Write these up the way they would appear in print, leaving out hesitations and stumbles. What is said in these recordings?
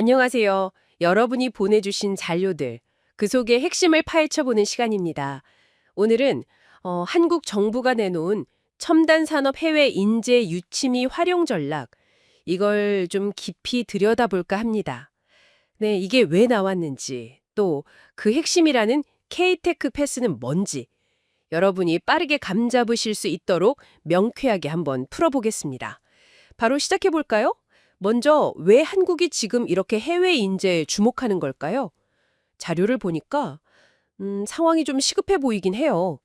안녕하세요. 여러분이 보내주신 자료들, 그 속의 핵심을 파헤쳐보는 시간입니다. 오늘은 한국 정부가 내놓은 첨단 산업 해외 인재 유치 및 활용 전략, 이걸 좀 깊이 들여다볼까 합니다. 네, 이게 왜 나왔는지, 또 그 핵심이라는 K-테크 패스는 뭔지, 여러분이 빠르게 감잡으실 수 있도록 명쾌하게 한번 풀어보겠습니다. 바로 시작해볼까요? 먼저 왜 한국이 지금 이렇게 해외 인재에 주목하는 걸까요? 자료를 보니까 상황이 좀 시급해 보이긴 해요.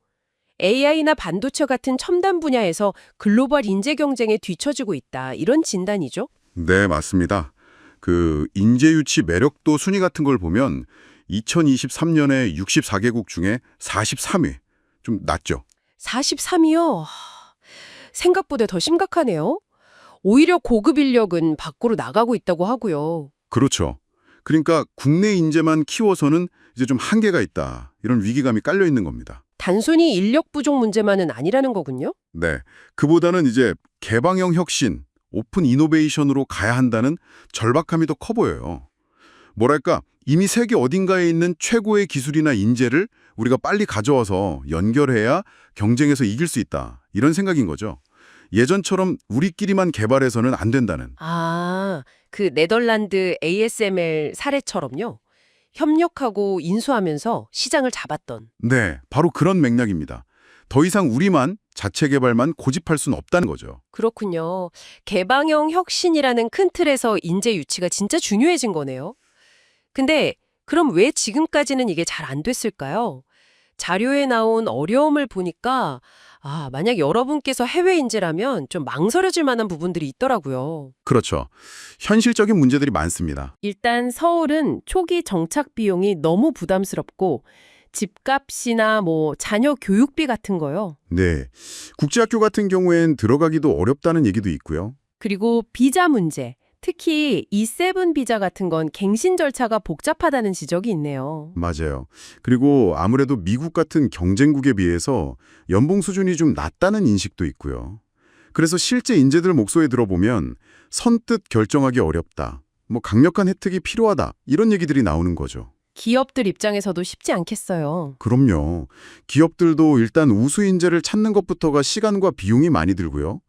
AI나 반도체 같은 첨단 분야에서 글로벌 인재 경쟁에 뒤처지고 있다. 이런 진단이죠. 네, 맞습니다. 그 인재 유치 매력도 순위 같은 걸 보면 2023년에 64개국 중에 43위. 좀 낮죠. 43이요? 생각보다 더 심각하네요. 오히려 고급 인력은 밖으로 나가고 있다고 하고요. 그렇죠. 그러니까 국내 인재만 키워서는 이제 좀 한계가 있다. 이런 위기감이 깔려 있는 겁니다. 단순히 인력 부족 문제만은 아니라는 거군요. 네. 그보다는 이제 개방형 혁신, 오픈 이노베이션으로 가야 한다는 절박함이 더 커 보여요. 뭐랄까, 이미 세계 어딘가에 있는 최고의 기술이나 인재를 우리가 빨리 가져와서 연결해야 경쟁에서 이길 수 있다. 이런 생각인 거죠. 예전처럼 우리끼리만 개발해서는 안 된다는. 아, 그 네덜란드 ASML 사례처럼요. 협력하고 인수하면서 시장을 잡았던. 네, 바로 그런 맥락입니다. 더 이상 우리만 자체 개발만 고집할 수는 없다는 거죠. 그렇군요. 개방형 혁신이라는 큰 틀에서 인재 유치가 진짜 중요해진 거네요. 근데 그럼 왜 지금까지는 이게 잘 안 됐을까요? 자료에 나온 어려움을 보니까 만약 여러분께서 해외 인재라면 좀 망설여질 만한 부분들이 있더라고요. 그렇죠. 현실적인 문제들이 많습니다. 일단 서울은 초기 정착 비용이 너무 부담스럽고 집값이나 자녀 교육비 같은 거요. 네, 국제학교 같은 경우엔 들어가기도 어렵다는 얘기도 있고요. 그리고 비자 문제, 특히 E7 비자 같은 건 갱신 절차가 복잡하다는 지적이 있네요. 맞아요. 그리고 아무래도 미국 같은 경쟁국에 비해서 연봉 수준이 좀 낮다는 인식도 있고요. 그래서 실제 인재들 목소리에 들어보면 선뜻 결정하기 어렵다, 강력한 혜택이 필요하다 이런 얘기들이 나오는 거죠. 기업들 입장에서도 쉽지 않겠어요. 그럼요. 기업들도 일단 우수 인재를 찾는 것부터가 시간과 비용이 많이 들고요.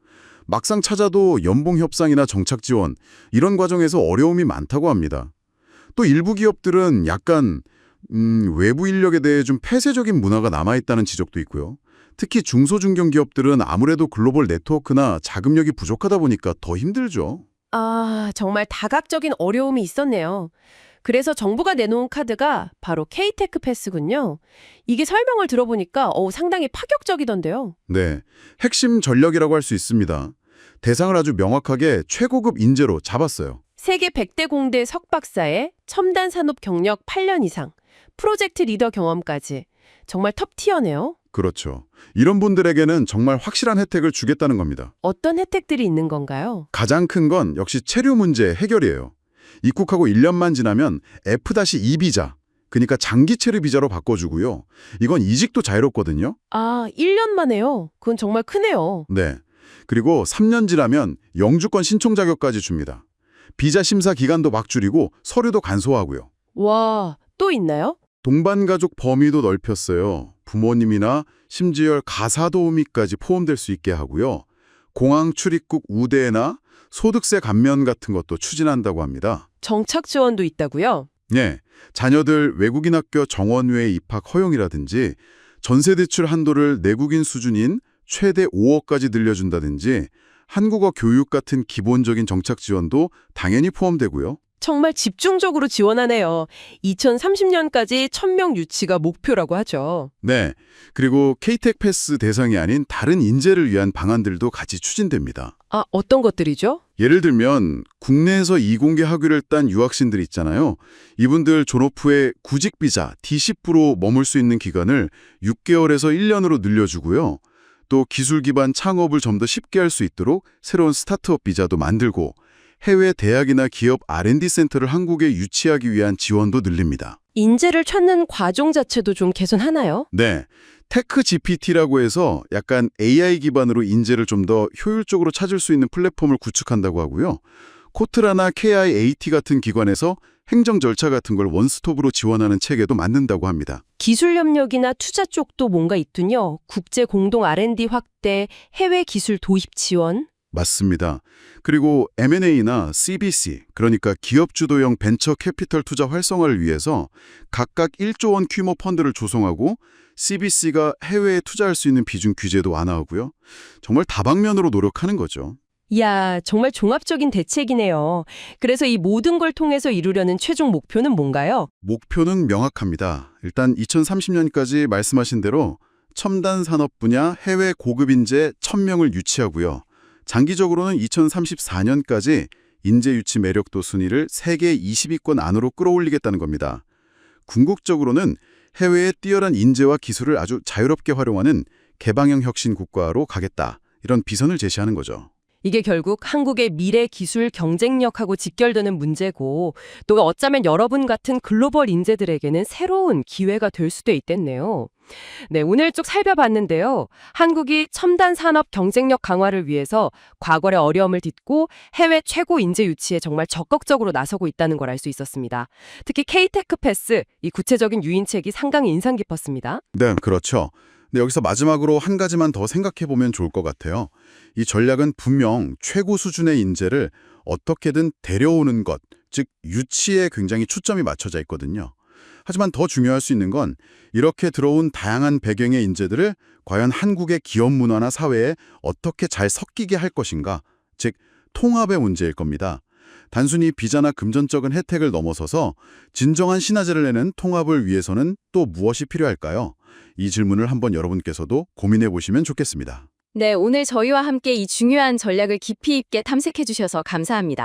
막상 찾아도 연봉 협상이나 정착 지원 이런 과정에서 어려움이 많다고 합니다. 또 일부 기업들은 약간 외부 인력에 대해 좀 폐쇄적인 문화가 남아있다는 지적도 있고요. 특히 중소중견 기업들은 아무래도 글로벌 네트워크나 자금력이 부족하다 보니까 더 힘들죠. 정말 다각적인 어려움이 있었네요. 그래서 정부가 내놓은 카드가 바로 K-테크 패스군요. 이게 설명을 들어보니까 상당히 파격적이던데요. 네, 핵심 전략이라고 할 수 있습니다. 대상을 아주 명확하게 최고급 인재로 잡았어요. 세계 100대 공대 석박사에 첨단 산업 경력 8년 이상, 프로젝트 리더 경험까지. 정말 톱티어네요. 그렇죠. 이런 분들에게는 정말 확실한 혜택을 주겠다는 겁니다. 어떤 혜택들이 있는 건가요? 가장 큰 건 역시 체류 문제 해결이에요. 입국하고 1년만 지나면 F-2 비자, 그러니까 장기 체류 비자로 바꿔주고요. 이건 이직도 자유롭거든요. 1년 만에요. 그건 정말 크네요. 네. 그리고 3년 지나면 영주권 신청 자격까지 줍니다. 비자 심사 기간도 막 줄이고 서류도 간소화하고요. 와, 또 있나요? 동반 가족 범위도 넓혔어요. 부모님이나 심지어 가사 도우미까지 포함될 수 있게 하고요. 공항 출입국 우대나 소득세 감면 같은 것도 추진한다고 합니다. 정착 지원도 있다고요? 네, 자녀들 외국인 학교 정원외 입학 허용이라든지 전세 대출 한도를 내국인 수준인 최대 5억까지 늘려준다든지 한국어 교육 같은 기본적인 정착 지원도 당연히 포함되고요. 정말 집중적으로 지원하네요. 2030년까지 1000명 유치가 목표라고 하죠. 네, 그리고 K-테크 패스 대상이 아닌 다른 인재를 위한 방안들도 같이 추진됩니다. 어떤 것들이죠? 예를 들면 국내에서 이공계 학위를 딴 유학생들 있잖아요. 이분들 졸업 후에 구직 비자 D10으로 머물 수 있는 기간을 6개월에서 1년으로 늘려주고요. 또 기술 기반 창업을 좀 더 쉽게 할 수 있도록 새로운 스타트업 비자도 만들고 해외 대학이나 기업 R&D 센터를 한국에 유치하기 위한 지원도 늘립니다. 인재를 찾는 과정 자체도 좀 개선하나요? 네, 테크 GPT라고 해서 약간 AI 기반으로 인재를 좀 더 효율적으로 찾을 수 있는 플랫폼을 구축한다고 하고요. 코트라나 KIAT 같은 기관에서 행정 절차 같은 걸 원스톱으로 지원하는 체계도 만든다고 합니다. 기술 협력이나 투자 쪽도 뭔가 있군요. 국제 공동 R&D 확대, 해외 기술 도입 지원. 맞습니다. 그리고 M&A나 CBC, 그러니까 기업 주도형 벤처 캐피털 투자 활성화를 위해서 각각 1조 원 규모 펀드를 조성하고 CBC가 해외에 투자할 수 있는 비중 규제도 완화하고요. 정말 다방면으로 노력하는 거죠. 이야, 정말 종합적인 대책이네요. 그래서 이 모든 걸 통해서 이루려는 최종 목표는 뭔가요? 목표는 명확합니다. 일단 2030년까지 말씀하신 대로 첨단 산업 분야 해외 고급 인재 1000명을 유치하고요. 장기적으로는 2034년까지 인재 유치 매력도 순위를 세계 20위권 안으로 끌어올리겠다는 겁니다. 궁극적으로는 해외의 뛰어난 인재와 기술을 아주 자유롭게 활용하는 개방형 혁신 국가로 가겠다. 이런 비전을 제시하는 거죠. 이게 결국 한국의 미래 기술 경쟁력하고 직결되는 문제고 또 어쩌면 여러분 같은 글로벌 인재들에게는 새로운 기회가 될 수도 있겠네요. 네, 오늘 쭉 살펴봤는데요. 한국이 첨단 산업 경쟁력 강화를 위해서 과거의 어려움을 딛고 해외 최고 인재 유치에 정말 적극적으로 나서고 있다는 걸 알 수 있었습니다. 특히 K-테크 패스, 이 구체적인 유인책이 상당히 인상 깊었습니다. 네, 그렇죠. 근데 여기서 마지막으로 한 가지만 더 생각해 보면 좋을 것 같아요. 이 전략은 분명 최고 수준의 인재를 어떻게든 데려오는 것, 즉 유치에 굉장히 초점이 맞춰져 있거든요. 하지만 더 중요할 수 있는 건 이렇게 들어온 다양한 배경의 인재들을 과연 한국의 기업 문화나 사회에 어떻게 잘 섞이게 할 것인가, 즉 통합의 문제일 겁니다. 단순히 비자나 금전적인 혜택을 넘어서서 진정한 신화제를 내는 통합을 위해서는 또 무엇이 필요할까요? 이 질문을 한번 여러분께서도 고민해 보시면 좋겠습니다. 네, 오늘 저희와 함께 이 중요한 전략을 깊이 있게 탐색해 주셔서 감사합니다.